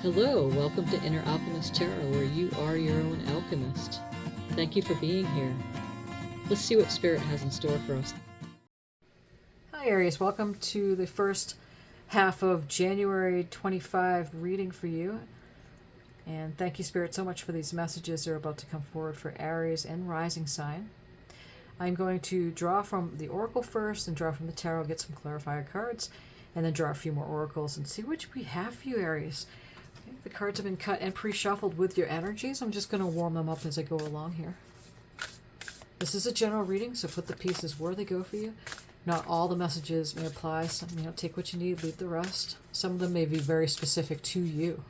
Hello, welcome to Inner Alchemist Tarot, where you are your own alchemist. Thank you for being here. Let's see what Spirit has in store for us. Hi Aries, welcome to the first half of January 25 reading for you. And thank you, Spirit, so much for these messages that are about to come forward for Aries and Rising sign. I'm going to draw from the Oracle first and draw from the Tarot, get some clarifier cards, and then draw a few more oracles and see which we have for you, Aries. Okay, the cards have been cut and pre-shuffled with your energies. I'm just going to warm them up as I go along here. This is a general reading, so put the pieces where they go for you. Not all the messages may apply. Some, take what you need, leave the rest. Some of them may be very specific to you.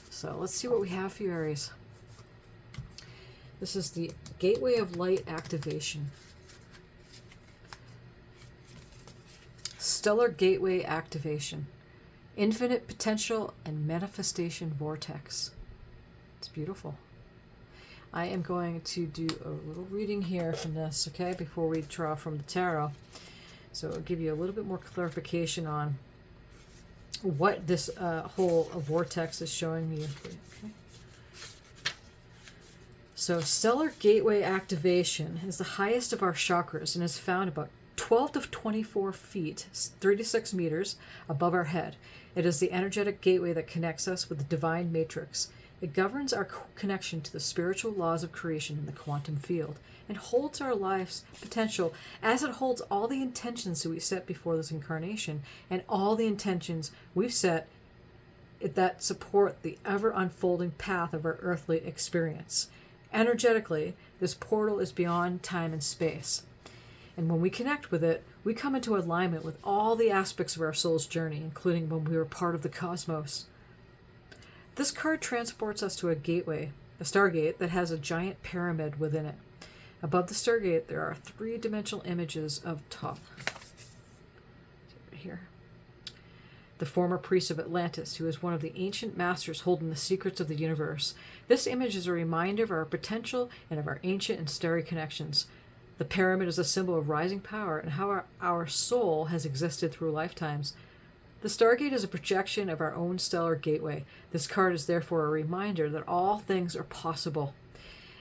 So let's see what we have for you, Aries. This is the Gateway of Light activation. Stellar Gateway activation. Infinite potential and manifestation vortex. It's beautiful. I am going to do a little reading here from this, okay, before we draw from the tarot. So it'll give you a little bit more clarification on what this whole vortex is showing you. Okay. So stellar gateway activation is the highest of our chakras and is found about 12 to 24 feet, 36 meters above our head. It is the energetic gateway that connects us with the divine matrix. It governs our connection to the spiritual laws of creation in the quantum field and holds our life's potential as it holds all the intentions that we set before this incarnation and all the intentions we've set that support the ever unfolding path of our earthly experience. Energetically, this portal is beyond time and space. And when we connect with it, we come into alignment with all the aspects of our soul's journey, including when we were part of the cosmos. This card transports us to a gateway, a stargate that has a giant pyramid within it. Above the stargate, there are three-dimensional images of Thoth. Right here. The former priest of Atlantis, who is one of the ancient masters holding the secrets of the universe. This image is a reminder of our potential and of our ancient and starry connections. The pyramid is a symbol of rising power and how our soul has existed through lifetimes. The Stargate is a projection of our own stellar gateway. This card is therefore a reminder that all things are possible,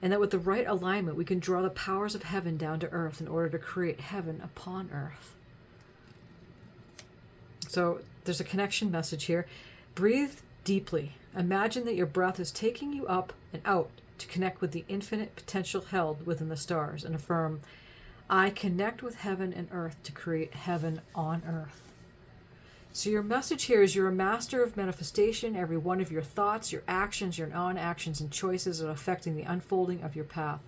and that with the right alignment we can draw the powers of heaven down to earth in order to create heaven upon earth. So there's a connection message here. Breathe deeply. Imagine that your breath is taking you up and out to connect with the infinite potential held within the stars, and affirm, I connect with heaven and earth to create heaven on earth. So your message here is you're a master of manifestation. Every one of your thoughts, your actions, your non-actions, and choices are affecting the unfolding of your path.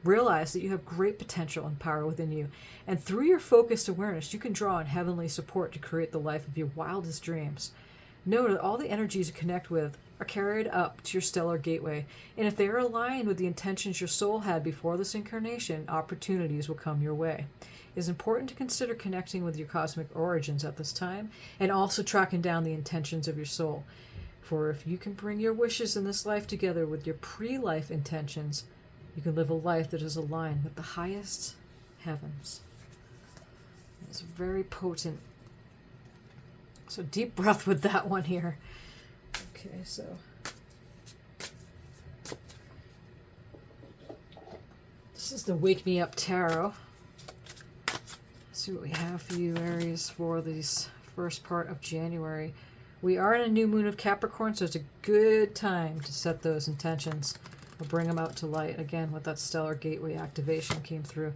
Realize that you have great potential and power within you, and through your focused awareness, you can draw on heavenly support to create the life of your wildest dreams. Know that all the energies you connect with are carried up to your stellar gateway, and if they are aligned with the intentions your soul had before this incarnation, opportunities will come your way. It is important to consider connecting with your cosmic origins at this time, and also tracking down the intentions of your soul. For if you can bring your wishes in this life together with your pre-life intentions, you can live a life that is aligned with the highest heavens. It's very potent. So deep breath with that one here. Okay, so this is the Wake Me Up Tarot. Let's see what we have for you, Aries, for this first part of January. We are in a new moon of Capricorn, so it's a good time to set those intentions. We'll bring them out to light. Again, with that stellar gateway activation came through.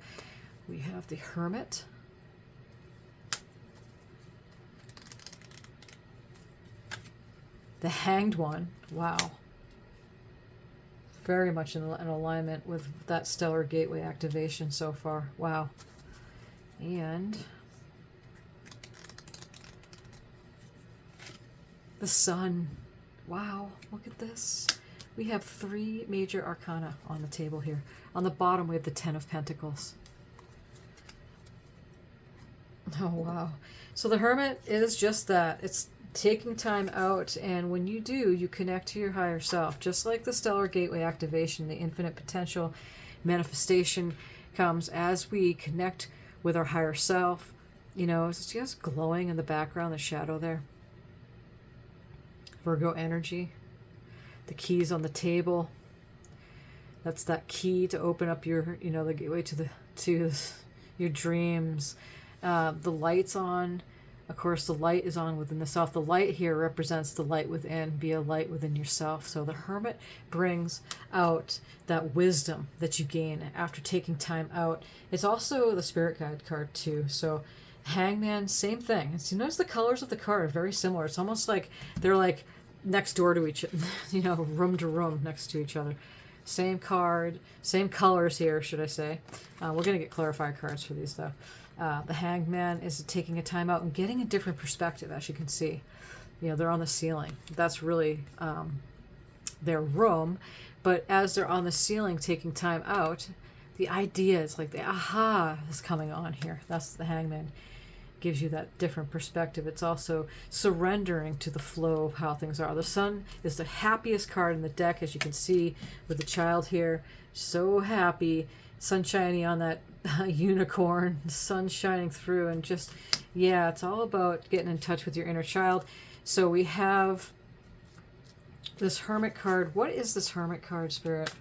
We have the Hermit. The Hanged One. Wow. Very much in alignment with that stellar gateway activation so far. Wow. And the Sun. Wow. Look at this. We have three major arcana on the table here. On the bottom, we have the Ten of Pentacles. Oh, wow. So the Hermit is just that. It's taking time out, and when you do, you connect to your higher self. Just like the stellar gateway activation, the infinite potential manifestation comes as we connect with our higher self. It's just glowing in the background, the shadow there. Virgo energy. The keys on the table. That's that key to open up your, the gateway to your dreams. The light's on. Of course, the light is on within the self. The light here represents the light within. Be a light within yourself. So the Hermit brings out that wisdom that you gain after taking time out. It's also the Spirit Guide card too. So Hangman, same thing. So you notice the colors of the card are very similar. It's almost like they're like next door to each other, room to room next to each other. Same card, same colors here, should I say. We're going to get clarifier cards for these though. The Hangman is taking a time out and getting a different perspective, as you can see. They're on the ceiling. That's really their room. But as they're on the ceiling taking time out, the idea is like the aha is coming on here. That's the Hangman. Gives you that different perspective. It's also surrendering to the flow of how things are. The Sun is the happiest card in the deck, as you can see with the child here. So happy. Sunshiny on that unicorn, sun shining through, and just, yeah, it's all about getting in touch with your inner child. So we have this Hermit card. What is this Hermit card, Spirit?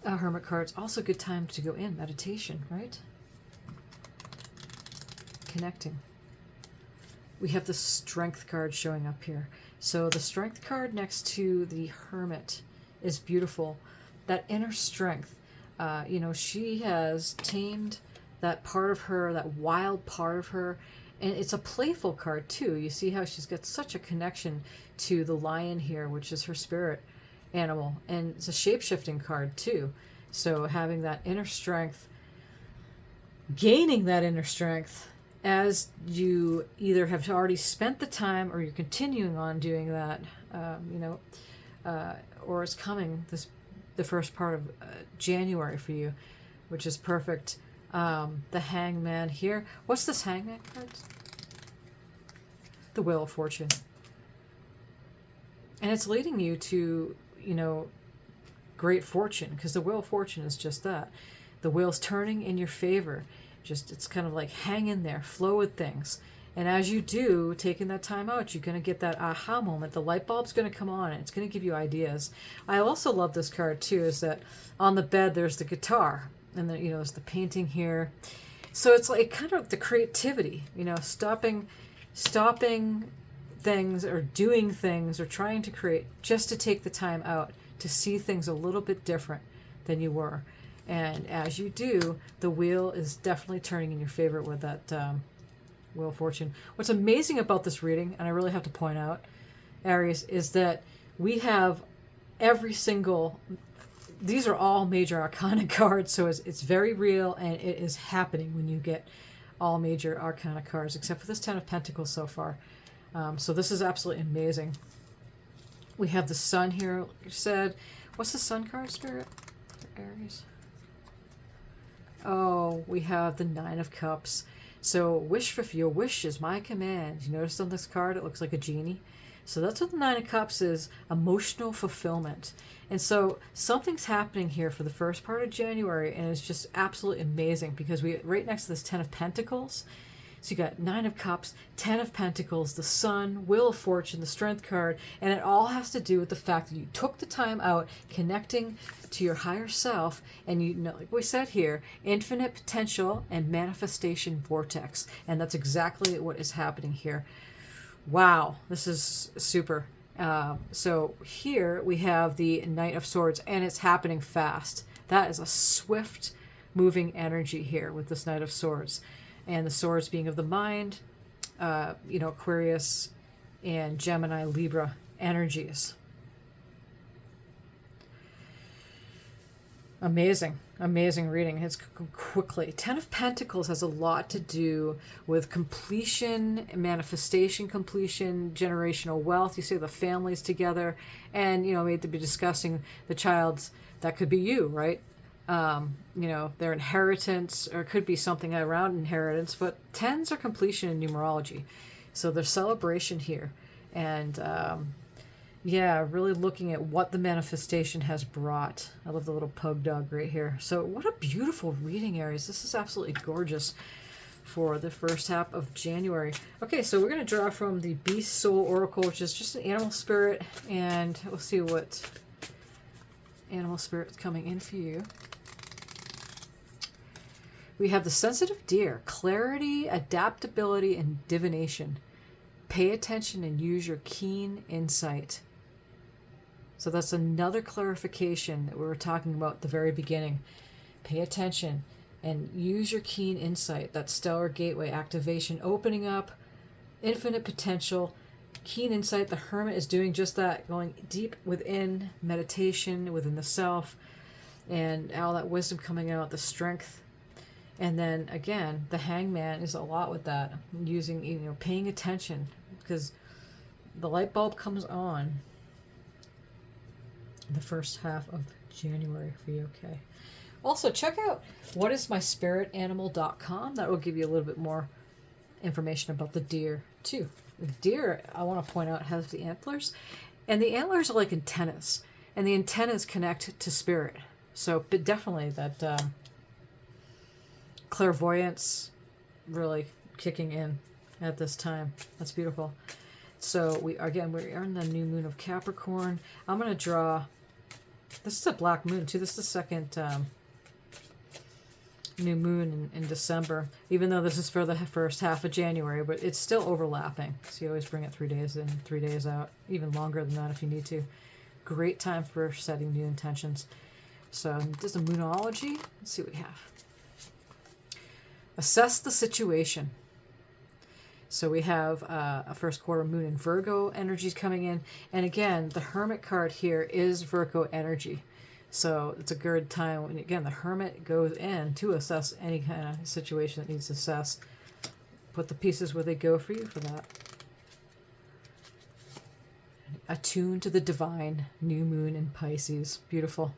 A Hermit card. It's also a good time to go in meditation, right? Connecting. We have the Strength card showing up here. So the Strength card next to the Hermit is beautiful. That inner strength. She has tamed that part of her, that wild part of her. And it's a playful card too. You see how she's got such a connection to the lion here, which is her spirit animal. And it's a shape-shifting card too. So having that inner strength, gaining that inner strength as you either have already spent the time or you're continuing on doing that, or it's coming the first part of January for you, which is perfect. The Hangman here. What's this Hangman card? The Wheel of Fortune. And it's leading you to, great fortune, because the Wheel of Fortune is just that. The wheel's turning in your favor. It's kind of like hang in there, flow with things. And as you do, taking that time out, you're going to get that aha moment. The light bulb's going to come on, and it's going to give you ideas. I also love this card, too, is that on the bed, there's the guitar. And then, there's the painting here. So it's like kind of the creativity, stopping things or doing things or trying to create just to take the time out to see things a little bit different than you were. And as you do, the wheel is definitely turning in your favor with that Wheel of Fortune. What's amazing about this reading, and I really have to point out, Aries, is that we have every single... These are all major arcana cards, so it's very real, and it is happening when you get all major arcana cards, except for this Ten of Pentacles so far. So this is absolutely amazing. We have the Sun here, like you said. What's the Sun card, Spirit, for Aries? Oh, we have the Nine of Cups. So wish for your wish is my command. You notice on this card it looks like a genie. So that's what the Nine of Cups is, emotional fulfillment. And so something's happening here for the first part of January, and it's just absolutely amazing because we right next to this Ten of Pentacles. So you got Nine of Cups, Ten of Pentacles, the Sun, Wheel of Fortune, the Strength card, and it all has to do with the fact that you took the time out connecting to your higher self, and like we said here, infinite potential and manifestation vortex. And that's exactly what is happening here. Wow, this is super. So here we have the Knight of Swords, and it's happening fast. That is a swift moving energy here with this Knight of Swords. And the swords being of the mind, Aquarius and Gemini, Libra energies. Amazing reading. It's quickly. Ten of Pentacles has a lot to do with completion, manifestation, completion, generational wealth. You see the families together, and we have to be discussing the child's, that could be you, right? Their inheritance, or it could be something around inheritance, but tens are completion in numerology. So there's celebration here. And really looking at what the manifestation has brought. I love the little pug dog right here. So what a beautiful reading, Aries. This is absolutely gorgeous. for the first half of January. Okay, so we're going to draw from the Beast Soul Oracle, which is just an animal spirit, and we'll see what animal spirit is coming in for you. We have the sensitive deer, clarity, adaptability, and divination. Pay attention and use your keen insight. So that's another clarification that we were talking about at the very beginning. Pay attention and use your keen insight. That stellar gateway activation, opening up infinite potential. Keen insight, the Hermit is doing just that, going deep within meditation, within the self, and all that wisdom coming out, the strength. And then again, the Hangman is a lot with that, using, paying attention, because the light bulb comes on the first half of January for you. Okay. Also, check out whatismyspiritanimal.com. That will give you a little bit more information about the deer too. The deer, I want to point out, has the antlers, and the antlers are like antennas, and the antennas connect to spirit. So, but definitely that clairvoyance really kicking in at this time. That's beautiful. So we're in the new moon of Capricorn. I'm going to draw, this is a black moon too. This is the second new moon in December, even though this is for the first half of January, but it's still overlapping. So you always bring it 3 days in, 3 days out, even longer than that if you need to. Great time for setting new intentions. So this is a moonology. Let's see what we have. Assess the situation. So we have a first quarter moon in Virgo energies coming in. And again, the Hermit card here is Virgo energy. So it's a good time when, again, the Hermit goes in to assess any kind of situation that needs assessed. Put the pieces where they go for you for that. Attune to the divine, new moon in Pisces. Beautiful.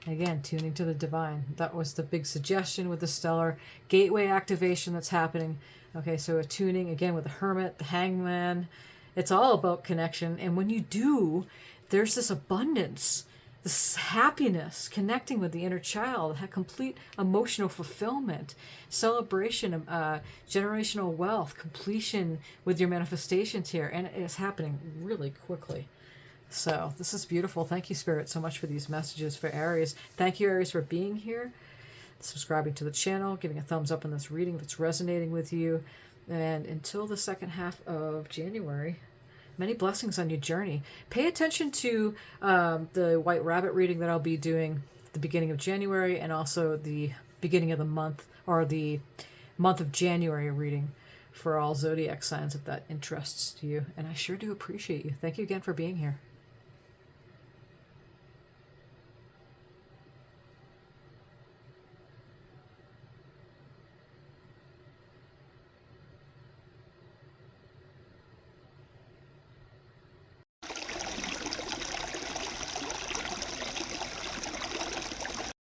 Again, tuning to the divine. That was the big suggestion with the stellar gateway activation that's happening. Okay, so attuning again with the Hermit, the Hangman. It's all about connection. And when you do, there's this abundance, this happiness, connecting with the inner child, complete emotional fulfillment, celebration of generational wealth, completion with your manifestations here. And it's happening really quickly. So this is beautiful. Thank you, Spirit, so much for these messages for Aries. Thank you, Aries, for being here, subscribing to the channel, giving a thumbs up on this reading if it's resonating with you. And until the second half of January, many blessings on your journey. Pay attention to the White Rabbit reading that I'll be doing at the beginning of January, and also the beginning of the month, or the month of January reading for all zodiac signs, if that interests you. And I sure do appreciate you. Thank you again for being here.